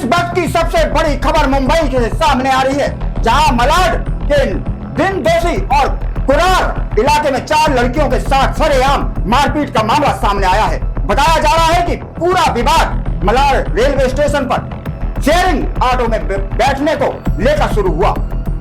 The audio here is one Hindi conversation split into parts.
इस वक्त की सबसे बड़ी खबर मुंबई से सामने आ रही है, जहां मलाड के दिन दोषी और कुरार इलाके में 4 लड़कियों के साथ सरेआम मारपीट का मामला सामने आया है। बताया जा रहा है कि पूरा विवाद मलाड रेलवे स्टेशन पर शेयरिंग ऑटो में बैठने को लेकर शुरू हुआ,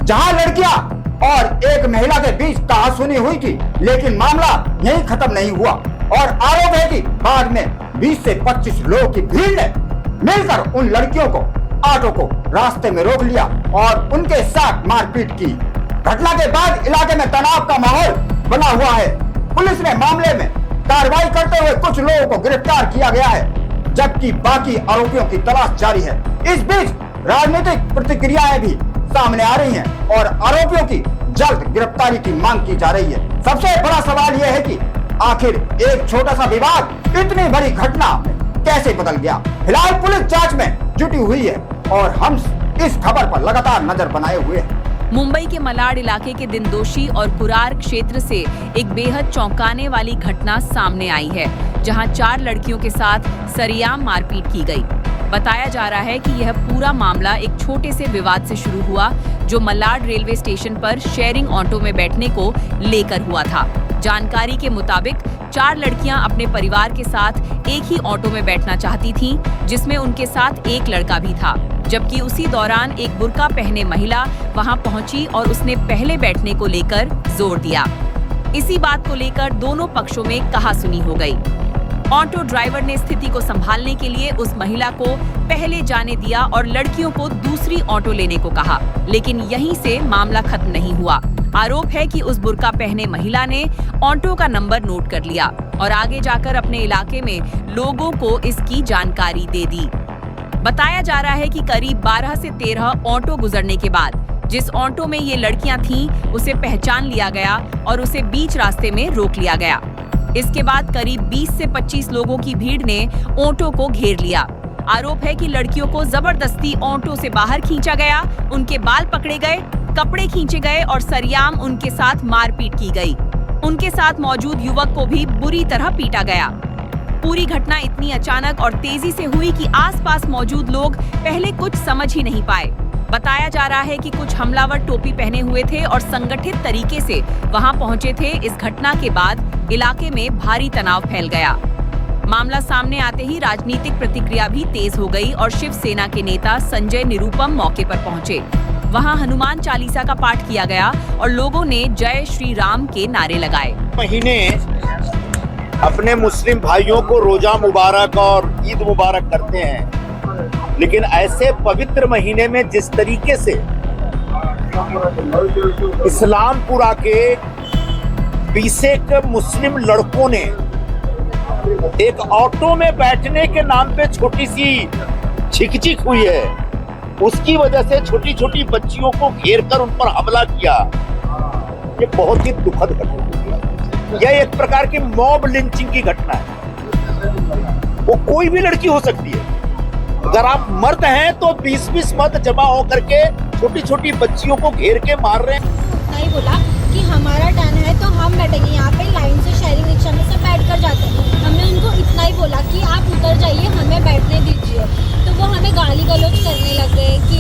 जहां लड़कियां और एक महिला के बीच कहासुनी हुई थी, लेकिन मामला यहीं खत्म नहीं हुआ और आरोप है कि बाद में 20 से 25 लोगों की भीड़ ने मिलकर उन लड़कियों को ऑटो को रास्ते में रोक लिया और उनके साथ मारपीट की। घटना के बाद इलाके में तनाव का माहौल बना हुआ है। पुलिस ने मामले में कार्रवाई करते हुए कुछ लोगों को गिरफ्तार किया गया है, जबकि बाकी आरोपियों की तलाश जारी है। इस बीच राजनीतिक प्रतिक्रियाएं भी सामने आ रही हैं और आरोपियों की जल्द गिरफ्तारी की मांग की जा रही है। सबसे बड़ा सवाल यह है कि आखिर एक छोटा सा विवाद इतनी बड़ी घटना कैसे बदल गया। फिलहाल पुलिस जांच में जुटी हुई है और हम इस खबर पर लगातार नजर बनाए हुए हैं। मुंबई के मलाड इलाके के दिनदोशी और कुरार क्षेत्र से एक बेहद चौंकाने वाली घटना सामने आई है, जहां 4 लड़कियों के साथ सरेआम मारपीट की गई। बताया जा रहा है कि यह पूरा मामला एक छोटे से विवाद से शुरू हुआ, जो मलाड रेलवे स्टेशन पर शेयरिंग ऑटो में बैठने को लेकर हुआ था। जानकारी के मुताबिक 4 लड़कियां अपने परिवार के साथ एक ही ऑटो में बैठना चाहती थीं, जिसमें उनके साथ एक लड़का भी था, जबकि उसी दौरान एक बुर्का पहने महिला वहां पहुंची और उसने पहले बैठने को लेकर जोर दिया। इसी बात को लेकर दोनों पक्षों में कहासुनी हो गई। ऑटो ड्राइवर ने स्थिति को संभालने के लिए उस महिला को पहले जाने दिया और लड़कियों को दूसरी ऑटो लेने को कहा, लेकिन यहीं से मामला खत्म नहीं हुआ। आरोप है कि उस बुर्का पहने महिला ने ऑटो का नंबर नोट कर लिया और आगे जाकर अपने इलाके में लोगों को इसकी जानकारी दे दी। बताया जा रहा है कि करीब 12 से 13 ऑटो गुजरने के बाद जिस ऑटो में ये लड़कियां थीं, उसे पहचान लिया गया और उसे बीच रास्ते में रोक लिया गया। इसके बाद करीब 20 से 25 लोगों की भीड़ ने ऑटो को घेर लिया। आरोप है कि लड़कियों को जबरदस्ती ऑटो से बाहर खींचा गया, उनके बाल पकड़े गए, कपड़े खींचे गए और सरेआम उनके साथ मारपीट की गई। उनके साथ मौजूद युवक को भी बुरी तरह पीटा गया। पूरी घटना इतनी अचानक और तेजी से हुई कि आसपास मौजूद लोग पहले कुछ समझ ही नहीं पाए। बताया जा रहा है कि कुछ हमलावर टोपी पहने हुए थे और संगठित तरीके से वहां पहुंचे थे। इस घटना के बाद इलाके में भारी तनाव फैल गया। मामला सामने आते ही राजनीतिक प्रतिक्रिया भी तेज हो गई और शिवसेना के नेता संजय निरुपम मौके पर पहुंचे। वहां हनुमान चालीसा का पाठ किया गया और लोगों ने जय श्री राम के नारे लगाए। महीने अपने मुस्लिम भाइयों को रोजा मुबारक और ईद मुबारक करते हैं, लेकिन ऐसे पवित्र महीने में जिस तरीके से इस्लामपुरा के 20 मुस्लिम लड़कों ने एक ऑटो में बैठने के नाम पे छोटी सी झिकझिक हुई है, उसकी वजह से छोटी छोटी बच्चियों को घेर कर उन पर हमला किया, ये बहुत ही दुखद घटना है। यह एक प्रकार की मॉब लिंचिंग की घटना है। वो कोई भी लड़की हो सकती है। अगर आप मर्द हैं तो 20-20 मर्द जमा होकर के छोटी छोटी बच्चियों को घेर के मार रहे हैं। उतना ही बोला कि हमारा टर्न है तो हम बैठेंगे यहाँ पे, लाइन से शेयरिंग रिक्शा में सब बैठ कर जाते हैं। हमने उनको इतना ही बोला कि आप उतर जाइए, हमें बैठने दीजिए। तो वो हमें गाली गलौज करने लग गए कि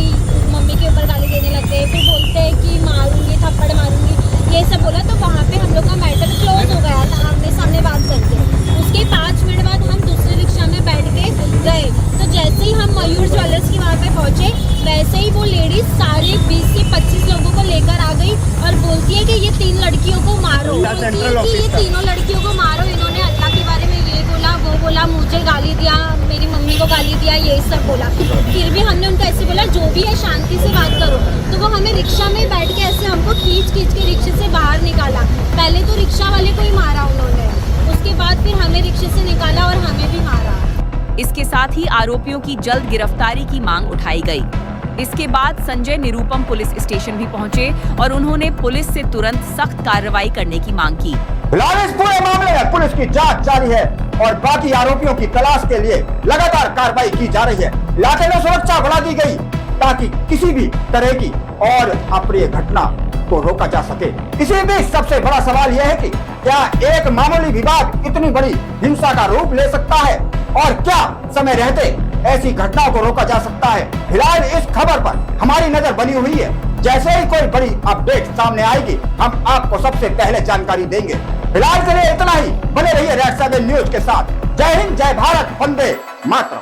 मम्मी के ऊपर गाली देने लग गए, फिर बोलते हैं कि मारूंगी, थप्पड़ मारूंगी, ये सब बोला। तो वहाँ पे हम लोग का मैटर क्लोज हो गया था आमने सामने बात करके। उसके 5 मिनट बाद हम दूसरी रिक्शा में बैठ के गए। तो जैसे ही हम मयूर ज्वेलर्स की वहाँ पे पहुँचे, वैसे ही वो लेडीज सारे 20 से 25 लोगों को लेकर आ गई और बोलती है कि ये 3 लड़कियों को मारो, कि ये तीनों लड़कियों को मारो। इन्होंने अल्लाह के बारे में ये बोला, वो बोला, मुझे गाली दिया, मेरी मम्मी को गाली दिया, ये सब बोला। फिर भी हमने उनको ऐसे बोला जो भी है शांति से बात करो। तो वो हमें रिक्शा में बैठ के ऐसे हमको खींच के रिक्शे से बाहर निकाला। पहले तो रिक्शा वाले को ही मारा उन्होंने, उसके बाद फिर हमें रिक्शे से निकाला और हमें भी मारा। इसके साथ ही आरोपियों की जल्द गिरफ्तारी की मांग उठाई गई। इसके बाद संजय निरुपम पुलिस स्टेशन भी पहुंचे और उन्होंने पुलिस से तुरंत सख्त कार्रवाई करने की मांग की। फिलहाल इस पूरे मामले में पुलिस की जांच जारी है और बाकी आरोपियों की तलाश के लिए लगातार कार्रवाई की जा रही है। इलाके में सुरक्षा बढ़ा दी गई ताकि किसी भी तरह की और अप्रिय घटना को रोका जा सके। इसी बीच सबसे बड़ा सवाल यह है कि क्या एक मामूली विवाद इतनी बड़ी हिंसा का रूप ले सकता है और क्या समय रहते ऐसी घटनाओं को रोका जा सकता है। फिलहाल इस खबर पर हमारी नजर बनी हुई है। जैसे ही कोई बड़ी अपडेट सामने आएगी हम आपको सबसे पहले जानकारी देंगे। फिलहाल के लिए इतना ही। बने रहिए रेड 7 न्यूज के साथ। जय हिंद, जय भारत, वंदे मातरम।